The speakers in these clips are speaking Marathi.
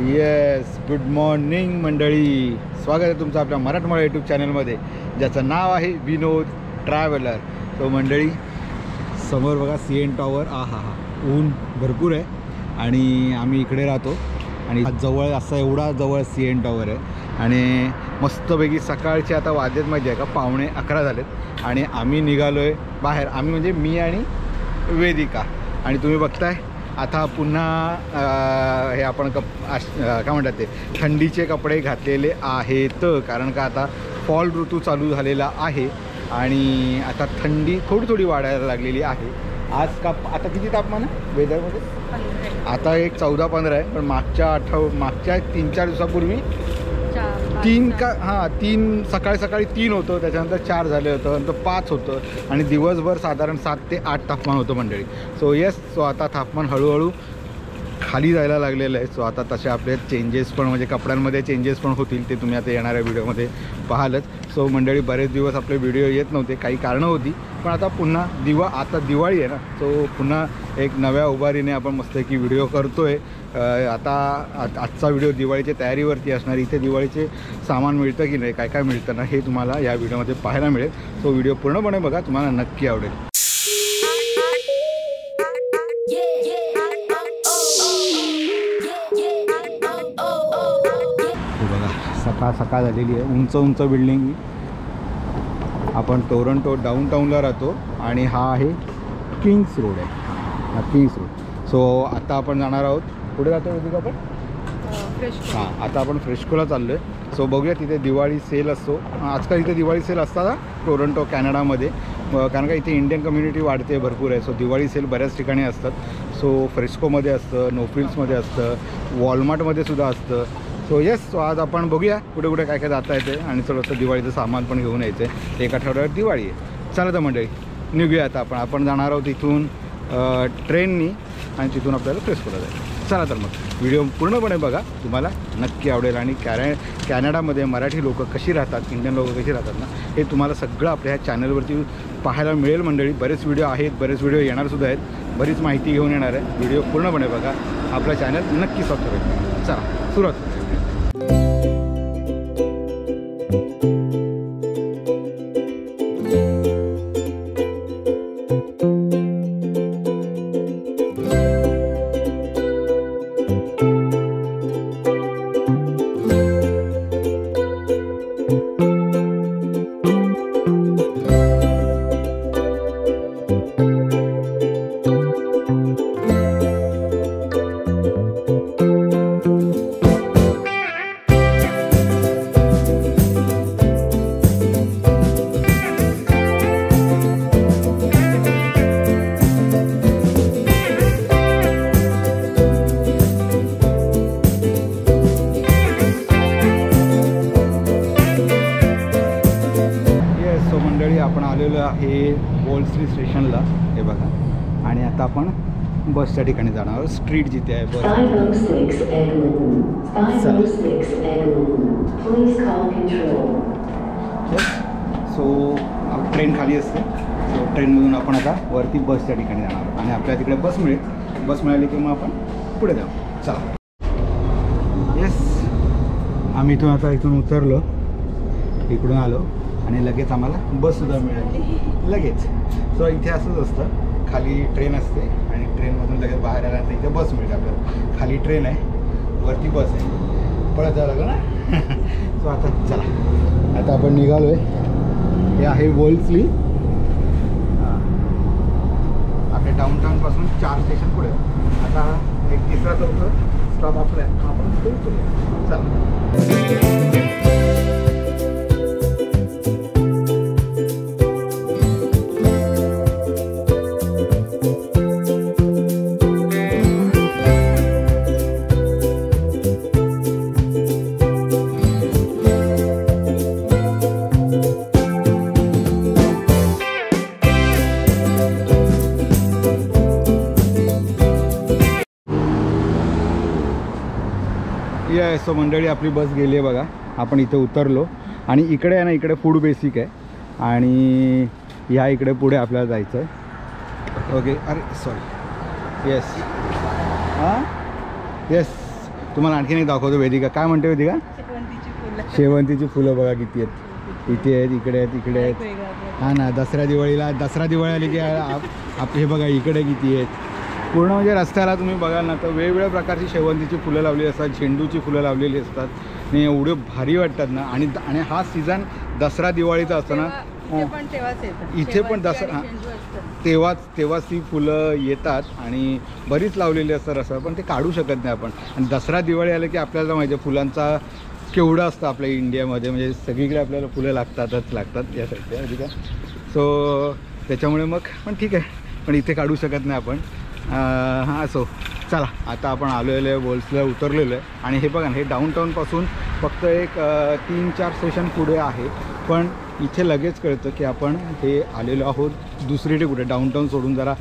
येस, गुड मॉर्निंग मंडळी. स्वागत आहे तुमचं आपल्या मराठमोळा यूट्यूब चॅनलमध्ये, ज्याचं नाव आहे विनोद ट्रॅव्हलर. तो मंडळी समोर बघा CN टॉवर. हा ऊन भरपूर आहे आणि आम्ही इकडे राहतो आणि जवळ असं एवढा जवळ CN टॉवर आहे. आणि मस्तपैकी सकाळचे आता वाजलेत माहिती आहे का 11:15 झालेत आणि आम्ही निघालो आहे बाहेर. आम्ही म्हणजे मी आणि वेदिका. आणि तुम्ही बघताय आता पुन्हा हे आपण काय म्हणतात ते थंडीचे कपडे घातलेले आहेत, कारण का आता फॉल ऋतू चालू झालेला आहे आणि आता थंडी थोडी वाढायला लागलेली आहे. आज आता किती तापमान आहे वेदरमध्ये? आता एक 14-15 आहे, पण मागच्या 3-4 दिवसापूर्वी 3 सकाळी 3 होतं, त्याच्यानंतर 4 झालं होतं, नंतर 5 होतं आणि दिवसभर साधारण 7 ते 8 तापमान होतं मंडळी. सो आता तापमान हळूहळू खाली जायला लागलेलं आहे. सो आता तसे आपले चेंजेस पण म्हणजे कपड्यांमध्ये चेंजेस पण होतील, ते तुम्ही आता येणाऱ्या व्हिडिओमध्ये पाहालच. सो मंडळी बरेच दिवस आपले व्हिडिओ येत नव्हते, काही कारणं होती, पण आता पुन्हा आता दिवाळी आहे ना, सो पुन्हा एक नव्या उभारीने आपण मस्तपैकी व्हिडिओ करतो आहे. आता आजचा व्हिडिओ दिवाळीच्या तयारीवरती असणार. इथे दिवाळीचे सामान मिळतं की नाही, काय मिळतं ना, हे तुम्हाला या व्हिडिओमध्ये पाहायला मिळेल. सो व्हिडिओ पूर्णपणे बघा, तुम्हाला नक्की आवडेल. सकाळ झालेली आहे. उंच बिल्डिंग. आपण टोरंटो डाऊनटाऊनला राहतो आणि हा आहे किंग्स रोड आहे. हा किंग्स रोड. सो आता आपण जाणार आहोत, कुठे जातो वेदिका आपण? फ्रेशको. आता आपण फ्रेशकोला चाललो आहे. सो बघूया, तिथे दिवाळी सेल असतो. आजकाल इथे दिवाळी सेल असतात टोरंटो कॅनडामध्ये, कारण का इथे इंडियन कम्युनिटी वाढते भरपूर आहे. सो दिवाळी सेल बऱ्याच ठिकाणी असतात. सो फ्रेशकोमध्ये असतं, नोफ्रिल्समध्ये असतं, वॉलमार्टमध्ये सुद्धा असतं. सो सो आज आपण बघूया कुठे काय जाता येते आणि थोडंसं दिवाळीचं सामान पण घेऊन यायचं आहे. एक आठवड्यावर दिवाळी आहे. चला तर मंडळी निघूया. आता आपण जाणार आहोत इथून ट्रेननी आणि तिथून आपल्याला फ्रेशकोला जायचं. चला तर मग व्हिडिओ पूर्णपणे बघा, तुम्हाला नक्की आवडेल. आणि कॅनडामध्ये मराठी लोक कशी राहतात, इंडियन लोक कशी राहतात ना, हे तुम्हाला सगळं आपल्या ह्या चॅनलवरती पाहायला मिळेल मंडळी. बरेच व्हिडिओ आहेत, बरेच व्हिडिओ येणारसुद्धा आहेत, बरीच माहिती घेऊन येणार आहे. व्हिडिओ पूर्णपणे बघा, आपलं चॅनल नक्की सबस्क्राईब करा. चला सुरुवात. आपण आलेलो आहे वॉलस्ट्री स्टेशनला, हे बघा. आणि आता आपण बसच्या ठिकाणी जाणार आहोत, स्ट्रीट जिथे आहे बस. सो ट्रेन खाली असते. सो ट्रेनमधून आपण आता वरती बसच्या ठिकाणी जाणार आहोत आणि आपल्याला तिकडे बस मिळेल. बस मिळाली की मग आपण पुढे जाऊ. चला. आम्ही इथून उतरलो, इकडून आलो आणि लगेच आम्हाला बससुद्धा मिळाली लगेच. सो इथे असंच असतं, खाली ट्रेन असते आणि ट्रेनमधून लगेच बाहेर आल्यानंतर इथे बस मिळते आपल्याला. खाली ट्रेन आहे, वरती बस आहे, पळत जावं लागलं ना. सो आता चला, आता आपण निघालो आहे. हे आहे वॉलस्ली. आपल्या डाऊनटाऊनपासून 4 स्टेशन पुढे. आता एक 3रा-4था स्टॉप आपला आहे, आपण तिथे उतरूया. चला. सो मंडळी आपली बस गेली आहे बघा. आपण इथे उतरलो आणि इकडे आहे ना, इकडे फूड बेसिक आहे आणि ह्या इकडे पुढे आपल्याला जायचं आहे. ओके, अरे सॉरी. येस, हां येस, तुम्हाला आणखीन एक दाखवतो. वेदिका काय म्हणते? वेदिका शेवंतीची फुलं बघा किती आहेत. इथे आहेत, इकडे आहेत, इकडे आहेत. हां ना, दसरा दिवाळी आली की हे बघा इकडे किती आहेत. पूर्ण म्हणजे रस्त्याला तुम्ही बघाल ना तर वेगवेगळ्या प्रकारची शेवंतीची फुलं लावलेली असतात, झेंडूची फुलं लावलेली असतात आणि एवढे भारी वाटतात ना. आणि हा सीझन दसरा दिवाळीचा असतो ना, इथे पण दसरा तेव्हाच ती फुलं येतात आणि बरीच लावलेली असतात रस्त्यावर, पण ते काढू शकत नाही आपण. आणि दसरा दिवाळी आलं की आपल्याला माहिती आहे फुलांचा केवढं असतं आपल्या इंडियामध्ये, म्हणजे सगळीकडे आपल्याला फुलं लागतात या साईडच्या ठीक आहे. सो त्याच्यामुळे मग पण ठीक आहे, पण इथे काढू शकत नाही आपण. हां सो चला आता आपण आलेलो आहे, वॉल्सला उतरलेलो आहे. आणि हे बघा ना, हे डाऊनटाऊनपासून फक्त एक 3-4 स्टेशन पुढे आहे, पण इथे लगेच कळतं की आपण हे आलेलो आहोत दुसरीकडे कुठे. डाऊनटाऊन सोडून जरा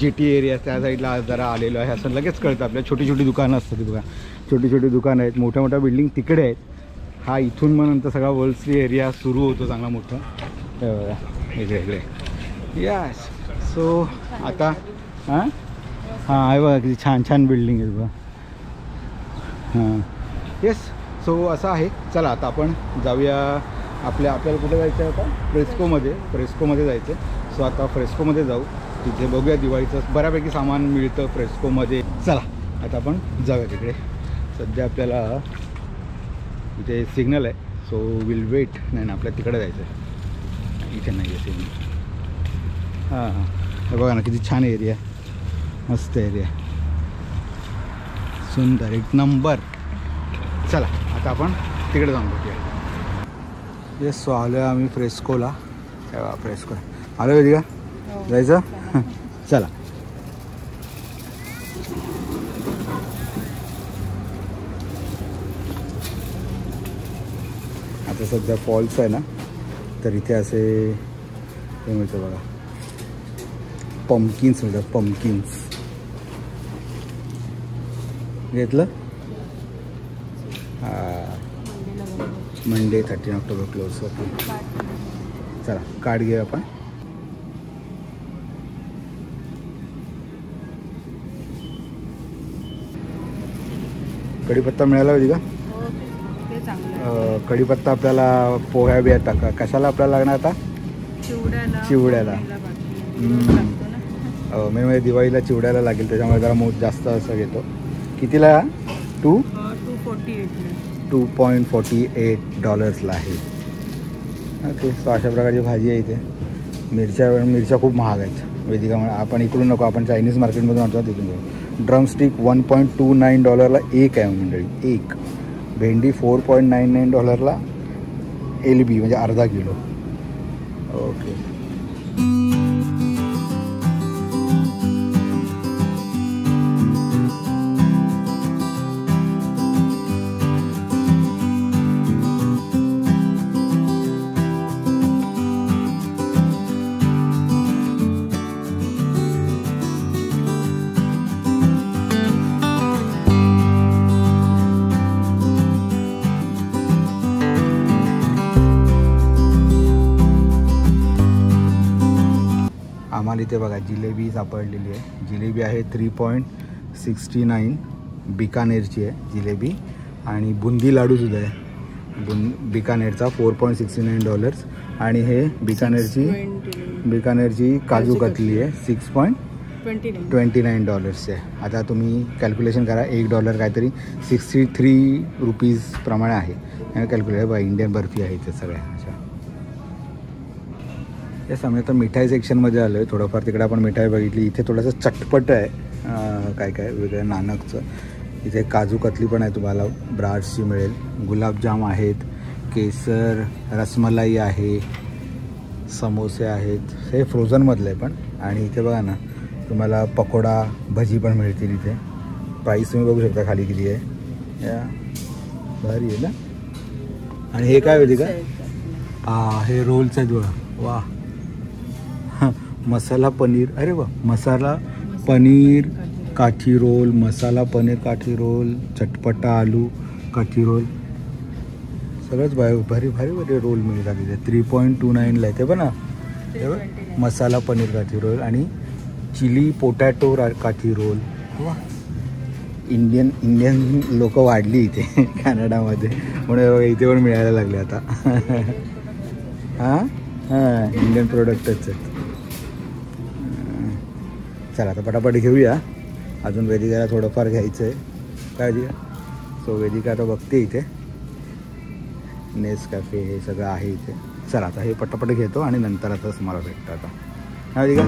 GT एरिया त्या साईडला जरा आलेलो आहे असं लगेच कळतं. आपल्या छोटी छोटी दुकानं असतात ती बघा, छोटी छोटी दुकानं आहेत, मोठ्या मोठ्या बिल्डिंग तिकडे आहेत. हा इथून मग नंतर सगळा वॉल्सली एरिया सुरू होतो चांगला मोठा. वेगळे यस. सो आता हां आहे बघा किती छान छान बिल्डिंग आहेत बघा. हां येस. सो असं आहे. चला आता आपण जाऊया. आपल्याला कुठे जायचं आहे आता? फ्रेस्कोमध्ये जायचं आहे. सो आता फ्रेस्कोमध्ये जाऊ. तिथे बघूया दिवाळीचं बऱ्यापैकी सामान मिळतं फ्रेस्कोमध्ये. चला आता आपण जाऊया तिकडे. सध्या आपल्याला इथे सिग्नल आहे, सो विल वेट. नाही ना, आपल्याला तिकडे जायचं आहे, इथे नाही आहे सिग्नल. हां हे बघा ना किती छान एरिया, मस्त एरिया, सुंदर एक नंबर. चला आता आपण तिकडे जाऊन बघूया. येस. सो आलो आहे आम्ही फ्रेस्कोला. फ्रेस्को आलो आहे का? जायचं चला. आता सध्या फॉल्स आहे ना, तर इथे असे हे मिळतं बघा, पंपकिन्स मिळतात. पंपकिन्स घेतलं. Monday 13 October close. ओके चला कार्ड घेऊया आपण. कढीपत्ता मिळाला होती का? कढीपत्ता आपल्याला पोह्या बिया टाका. कशाला आपल्याला लागणार आता? चिवड्याला. मी म्हणजे दिवाळीला चिवड्याला लागेल, त्याच्यामुळे जरा मोठ जास्त असं घेतो. कितीला? $2.48 आहे. ओके. सो अशा प्रकारची भाजी आहे इथे. मिरच्या खूप महाग आहेत वेदिकामुळे. आपण इकडून नको, आपण चायनीज मार्केटमधून आणतो तिथून जाऊ. ड्रमस्टिक $1.29 एक आहे मंडळी, एक. भेंडी $4.99 LB म्हणजे अर्धा किलो. ओके. आम्हाला इथे बघा जिलेबी सापडलेली आहे. जिलेबी आहे 3.69 बिकानेरची आहे जिलेबी. आणि बुंदी लाडूसुद्धा आहे बिकानेरचा $4.69. आणि हे बिकानेरची काजू कतली आहे $6.29 आहे. आता तुम्ही कॅल्क्युलेशन करा. $1 काहीतरी 63 रुपीज प्रमाणे आहे. कॅल्क्युलेट बघा, इंडियन बर्फी आहे इथे सगळ्या अशा. या सामने तर मिठाई सेक्शनमध्ये आलो आहे. थोडंफार तिकडे आपण मिठाई बघितली. इथे थोडंसं चटपट आहे, काय वेगळं नानकचं. इथे काजू कतली पण आहे, तुम्हाला ब्राड्सची मिळेल. गुलाबजाम आहेत, केसर, रसमलाई आहे, समोसे आहेत. हे फ्रोझनमधलं आहे पण. आणि इथे बघा ना तुम्हाला पकोडा भजी पण मिळतील इथे. प्राईस तुम्ही बघू शकता खाली किती आहे. या भारी आहे ना. आणि हे काय होती का? हे रोल्स आहेत बघा. वा, मसाला पनीर. अरे वा, मसाला पनीर काठी रोल, मसाला पनीर काठी रोल, चटपटा आलू काठी रोल, सगळंच भारी भारी रोल मिळतात तिथे. 3.29 आहे ते पण ना. मसाला पनीर काठी रोल आणि चिली पोटॅटो काठी रोल. वा, इंडियन लोक वाढली इथे कॅनडामध्ये, म्हणून इथे पण मिळायला लागले आता. हां हां, इंडियन प्रोडक्टच आहेत. चला आता पटापट घेऊया. अजून वेदिकाला थोडंफार घ्यायचं आहे. काय दिया? सो वेदिका आता बघते इथे नेसकॅफे हे सगळं आहे इथे. चला आता हे पटापट घेतो आणि नंतर आताच मला भेटतं आता. हा वेदिका.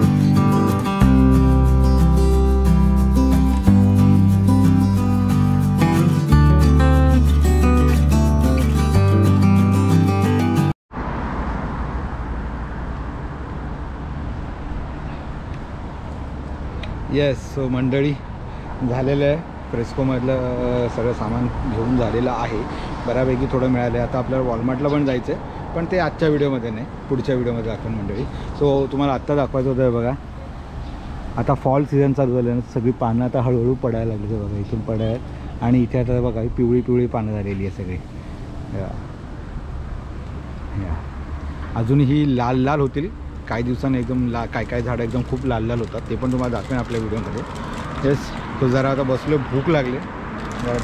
येस, सो मंडळी झालेलं आहे. फ्रेस्कोमधलं सगळं सामान घेऊन झालेलं आहे. बऱ्यापैकी थोडं मिळालं आहे. आता आपल्याला वॉलमार्टला पण जायचं आहे, पण ते आजच्या व्हिडिओमध्ये नाही, पुढच्या व्हिडिओमध्ये दाखवून मंडळी. सो तुम्हाला आत्ता दाखवायचं होतं बघा, आता फॉल सीझन चालू झालं ना, सगळी पानं आता हळूहळू पडायला लागली बघा. इथून पडायला आणि इथे आता बघा पिवळी पिवळी पानं झालेली आहे सगळी. अजूनही लाल लाल होतील काही दिवसांनी एकदम. काय झाडं एकदम खूप लाल लाल होतात, ते पण तुम्हाला दाखवेन आपल्या व्हिडिओमध्ये. येस, तो जरा आता बसलो, भूक लागले.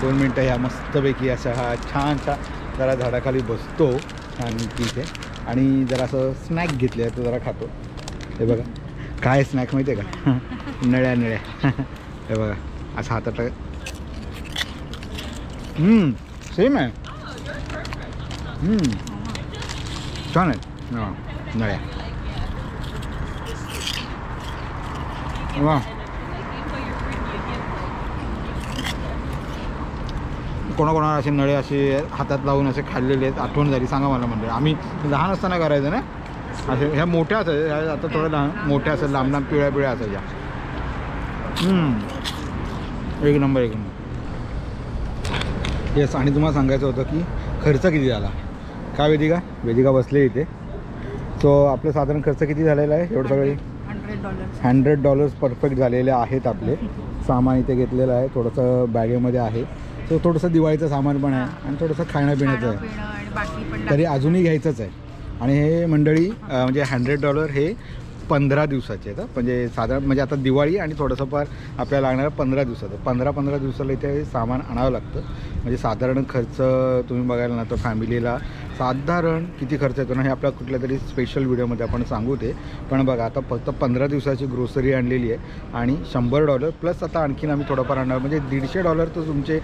2 मिनटं ह्या मस्तपैकी अशा हा छानसा जरा झाडाखाली बसतो आणि तिथे, आणि जरा असं स्नॅक घेतले आहे, तो जरा खातो. हे बघा काय स्नॅक माहिती आहे का? नळ्या हे बघा असं हातात सेम आहे. छान आहे नळ्या. वा, कोणाकोणाला असे नळे असे हातात लावून असे खाल्लेले आहेत, आठवण झाली. सांगा मला म्हणजे आम्ही लहान असताना करायचं ना असे. ह्या मोठ्या असायच्या, आता थोड्या लहान मोठ्या असेल, लांब लांब पिवळ्या पिवळ्या असायच्या. एक नंबर एक नंबर. येस, आणि तुम्हाला सांगायचं होतं की खर्च किती झाला. काय वेदिका बसले इथे. सो आपलं साधारण खर्च किती झालेला आहे एवढं सगळे? $100 परफेक्ट झालेले आहेत. आपले सामान इथे घेतलेलं आहे, थोडंसं बॅगेमध्ये आहे. सो थोडंसं दिवाळीचं सामान पण आहे आणि थोडंसं खाण्यापिण्याचं आहे, तरी अजूनही घ्यायचंच आहे. आणि हे मंडळी म्हणजे $100 हे 15 दिवसाचे आहेत. म्हणजे साधारण म्हणजे आता दिवाळी आणि थोडंसं फार आपल्याला लागणारं 15 दिवसाचं. 15 दिवसाला इथे सामान आणावं लागतं. म्हणजे साधारण खर्च तुम्ही बघायला ना तर फॅमिलीला साधारण किती खर्च येतो ना, हे आपल्या कुठल्या तरी स्पेशल व्हिडिओमध्ये आपण सांगू ते. पण बघा आता फक्त 15 दिवसाची ग्रोसरी आणलेली आहे आणि $100 प्लस आता आणखीन आम्ही थोडंफार आणणार. म्हणजे $150 तर तुमचे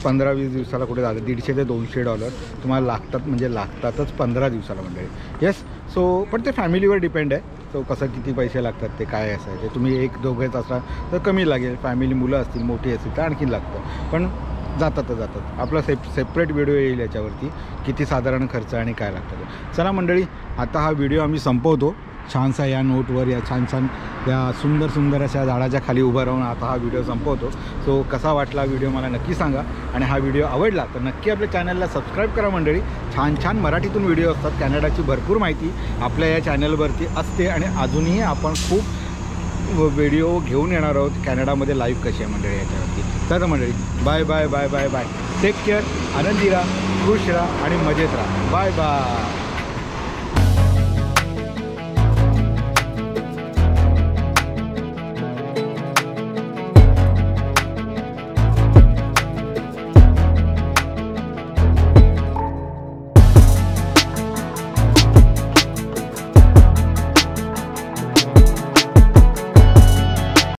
15-20 दिवसाला कुठे जातं. $150 ते $200 तुम्हाला लागतात, म्हणजे लागतातच 15 दिवसाला मंडळी. येस, सो पण ते फॅमिलीवर डिपेंड आहे. सो कसं किती पैसे लागतात ते काय असं आहे ते. तुम्ही 1-2 असाल तर कमी लागेल, फॅमिली मुलं असतील मोठी असतील तर आणखीन लागतं. पण जातात. आपला सेपरेट व्हिडिओ येईल याच्यावरती किती साधारण खर्च आणि काय लागतं. चला मंडळी, आता हा व्हिडिओ आम्ही संपवतो. छानसा या नोटवर, या छान या सुंदर अशा झाडाच्या खाली उभं राहून आता हा व्हिडिओ संपवतो. सो कसा वाटला व्हिडिओ मला नक्की सांगा, आणि हा व्हिडिओ आवडला तर नक्की आपल्या चॅनलला सबस्क्राईब करा मंडळी. छान मराठीतून व्हिडिओ असतात. कॅनडाची भरपूर माहिती आपल्या या चॅनलवरती असते, आणि अजूनही आपण खूप व्हिडिओ घेऊन येणार आहोत कॅनडामध्ये लाईव्ह कशी आहे मंडळी याच्यावरती. चला मंडळी, बाय. टेक केअर, आनंदी राहा, खुश राहा आणि मजेत राहा. बाय.